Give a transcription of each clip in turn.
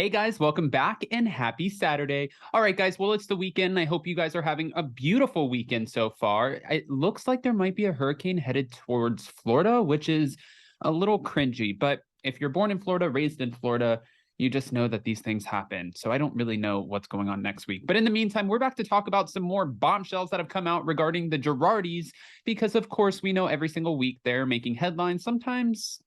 Hey guys, welcome back and happy Saturday. All right, guys, well, it's the weekend. I hope you guys are having a beautiful weekend so far. It looks like there might be a hurricane headed towards Florida, which is a little cringy. But if you're born in Florida, raised in Florida, you just know that these things happen. So I don't really know what's going on next week. But in the meantime, we're back to talk about some more bombshells that have come out regarding the Girardis, because of course, we know every single week they're making headlines, sometimes,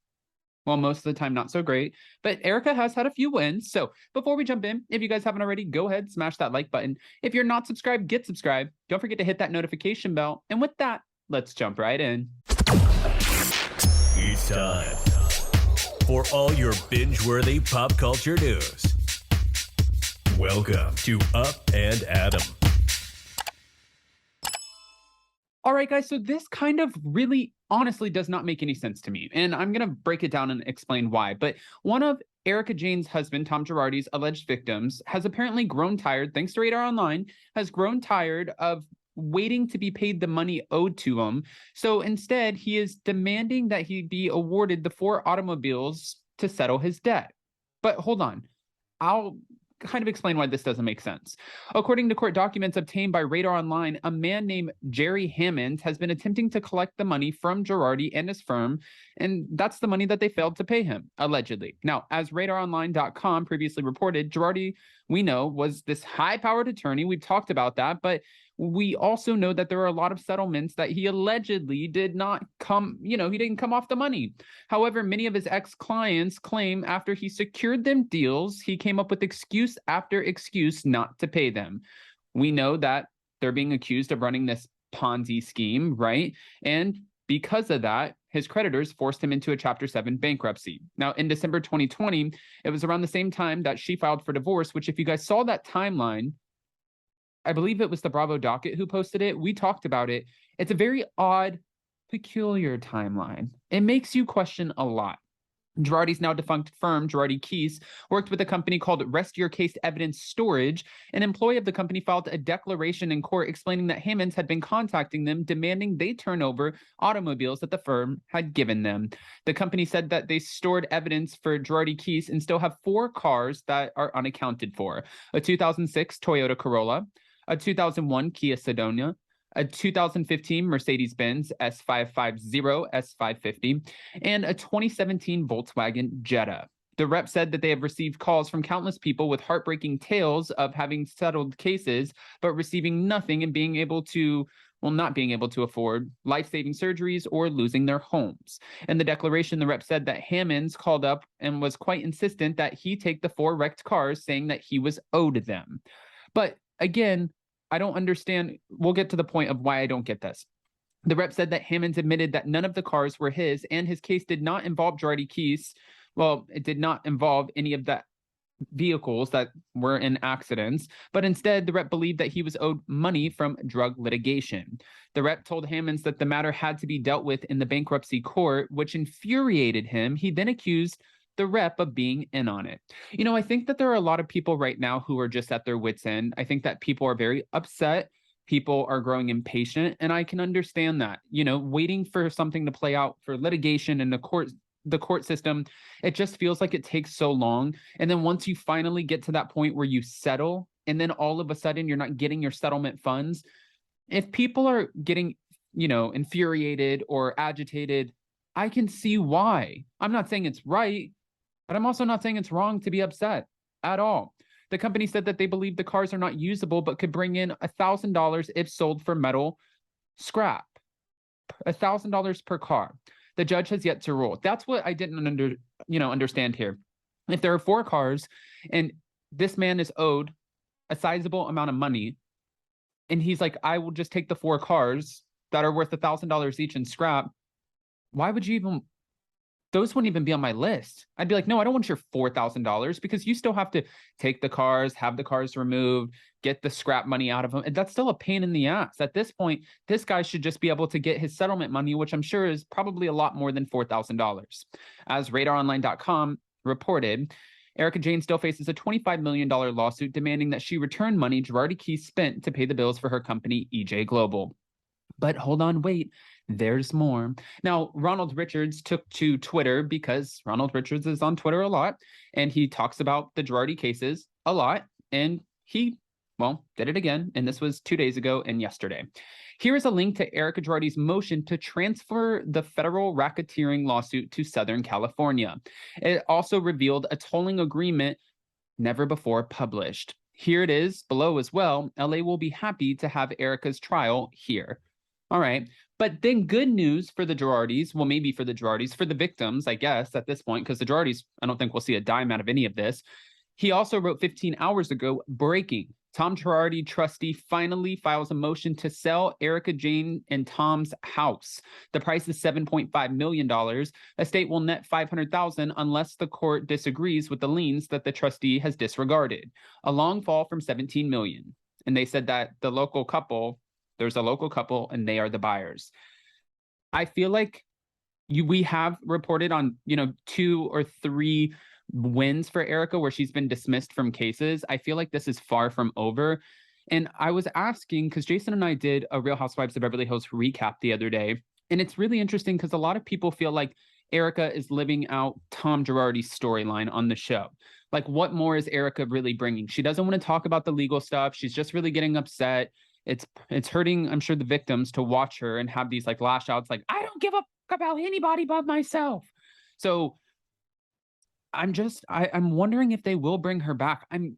well, most of the time, not so great. But Erica has had a few wins. So before we jump in, if you guys haven't already, go ahead, smash that like button. If you're not subscribed, get subscribed. Don't forget to hit that notification bell. And with that, let's jump right in. It's time for all your binge-worthy pop culture news. Welcome to Up and Adam. All right, guys, so this kind of really honestly does not make any sense to me. And I'm going to break it down and explain why. But one of Erica Jane's husband, Tom Girardi's alleged victims, has apparently grown tired, thanks to Radar Online, has grown tired of waiting to be paid the money owed to him. So instead, he is demanding that he be awarded the 4 automobiles to settle his debt. But hold on, I'll kind of explain why this doesn't make sense. According to court documents obtained by Radar Online, a man named Jerry Hammond has been attempting to collect the money from Girardi and his firm, and that's the money that they failed to pay him, allegedly. Now, as RadarOnline.com previously reported, Girardi, we know, was this high-powered attorney. We've talked about that, but we also know that there are a lot of settlements that he allegedly did not come, he didn't come off the money. However, many of his ex-clients claim after he secured them deals, he came up with excuse after excuse not to pay them. We know that they're being accused of running this Ponzi scheme, right? And because of that, his creditors forced him into a Chapter 7 bankruptcy. Now, in December 2020, it was around the same time that she filed for divorce, which if you guys saw that timeline, I believe it was the Bravo docket who posted it. We talked about it. It's a very odd, peculiar timeline. It makes you question a lot. Girardi's now defunct firm, Girardi Keys, worked with a company called Rest Your Case Evidence Storage. An employee of the company filed a declaration in court explaining that Hammonds had been contacting them, demanding they turn over automobiles that the firm had given them. The company said that they stored evidence for Girardi Keys and still have 4 cars that are unaccounted for: a 2006 Toyota Corolla, a 2001 Kia Sedona, a 2015 Mercedes-Benz S550, S550, and a 2017 Volkswagen Jetta. The rep said that they have received calls from countless people with heartbreaking tales of having settled cases, but receiving nothing and not being able to afford life-saving surgeries or losing their homes. In the declaration, the rep said that Hammonds called up and was quite insistent that he take the 4 wrecked cars, saying that he was owed them. But again, I don't understand. We'll get to the point of why I don't get this. The rep said that Hammonds admitted that none of the cars were his, and his case did not involve Girardi Keys. Well, it did not involve any of the vehicles that were in accidents, but instead the rep believed that he was owed money from drug litigation. The rep told Hammonds that the matter had to be dealt with in the bankruptcy court, which infuriated him. He then accused the rep of being in on it. I think that there are a lot of people right now who are just at their wits' end. I think that people are very upset. People are growing impatient, and I can understand that. Waiting for something to play out for litigation and the court system, it just feels like it takes so long. And then once you finally get to that point where you settle, and then all of a sudden you're not getting your settlement funds, if people are getting, infuriated or agitated, I can see why. I'm not saying it's right, but I'm also not saying it's wrong to be upset at all. The company said that they believe the cars are not usable, but could bring in $1,000 if sold for metal scrap. $1,000 per car. The judge has yet to rule. That's what I didn't understand here. If there are 4 cars and this man is owed a sizable amount of money, and he's like, I will just take the 4 cars that are worth $1,000 each in scrap, why would you even? Those wouldn't even be on my list. I'd be like, no, I don't want your $4,000, because you still have to take the cars, have the cars removed, get the scrap money out of them. And that's still a pain in the ass. At this point, this guy should just be able to get his settlement money, which I'm sure is probably a lot more than $4,000. As RadarOnline.com reported, Erica Jane still faces a $25 million lawsuit demanding that she return money Girardi Keys spent to pay the bills for her company, EJ Global. But hold on, wait. There's more. Now, Ronald Richards took to Twitter because Ronald Richards is on Twitter a lot, and he talks about the Girardi cases a lot, and he, well, did it again, and this was 2 days ago and yesterday. Here is a link to Erica Girardi's motion to transfer the federal racketeering lawsuit to Southern California. It also revealed a tolling agreement never before published. Here it is below as well. LA will be happy to have Erica's trial here. All right. But then good news for the Girardis, well, maybe for the Girardis, for the victims, I guess, at this point, because the Girardis, I don't think we'll see a dime out of any of this. He also wrote 15 hours ago, breaking. Tom Girardi, trustee, finally files a motion to sell Erica Jane and Tom's house. The price is $7.5 million. Estate will net $500,000 unless the court disagrees with the liens that the trustee has disregarded. A long fall from $17 million. And they said that the local couple, there's a local couple, and they are the buyers. I feel like we have reported on, 2 or 3 wins for Erica where she's been dismissed from cases. I feel like this is far from over. And I was asking, because Jason and I did a Real Housewives of Beverly Hills recap the other day, and it's really interesting because a lot of people feel like Erica is living out Tom Girardi's storyline on the show. Like, what more is Erica really bringing? She doesn't want to talk about the legal stuff. She's just really getting upset. It's hurting, I'm sure, the victims to watch her and have these like lash outs like, I don't give a fuck about anybody but myself. So I'm wondering if they will bring her back. I'm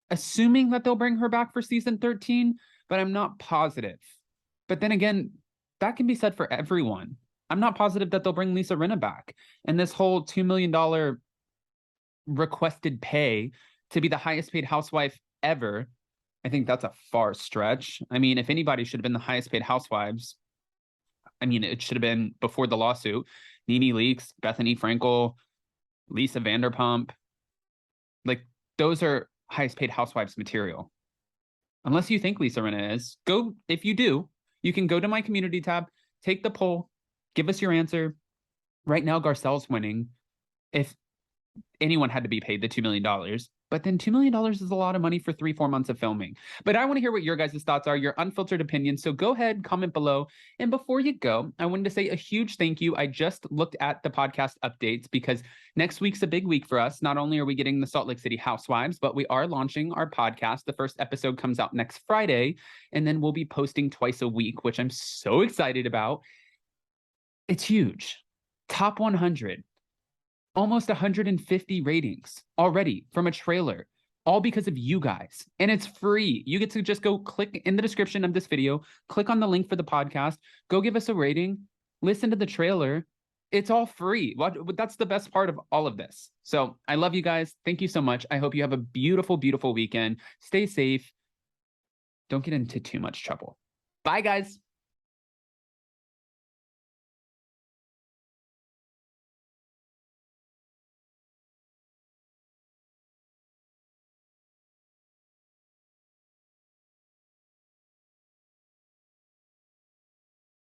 assuming that they'll bring her back for season 13, but I'm not positive. But then again, that can be said for everyone. I'm not positive that they'll bring Lisa Rinna back. And this whole $2 million requested pay to be the highest paid housewife ever, I think that's a far stretch. I mean, if anybody should have been the highest paid housewives, I mean, it should have been before the lawsuit. Nene Leakes, Bethany Frankel, Lisa Vanderpump. Like, those are highest paid housewives material. Unless you think Lisa Rinna is. If you do, you can go to my community tab, take the poll, give us your answer. Right now, Garcelle's winning. If anyone had to be paid the $2 million, but then $2 million is a lot of money for 3-4 months of filming. But I want to hear what your guys' thoughts are, your unfiltered opinions. So go ahead, comment below. And before you go, I wanted to say a huge thank you. I just looked at the podcast updates because next week's a big week for us. Not only are we getting the Salt Lake City Housewives, but we are launching our podcast. The first episode comes out next Friday, and then we'll be posting twice a week, which I'm so excited about. It's huge. Top 100. Almost 150 ratings already from a trailer, all because of you guys. And it's free. You get to just go click in the description of this video, click on the link for the podcast, go give us a rating, listen to the trailer. It's all free. That's the best part of all of this. So I love you guys. Thank you so much. I hope you have a beautiful, beautiful weekend. Stay safe. Don't get into too much trouble. Bye, guys.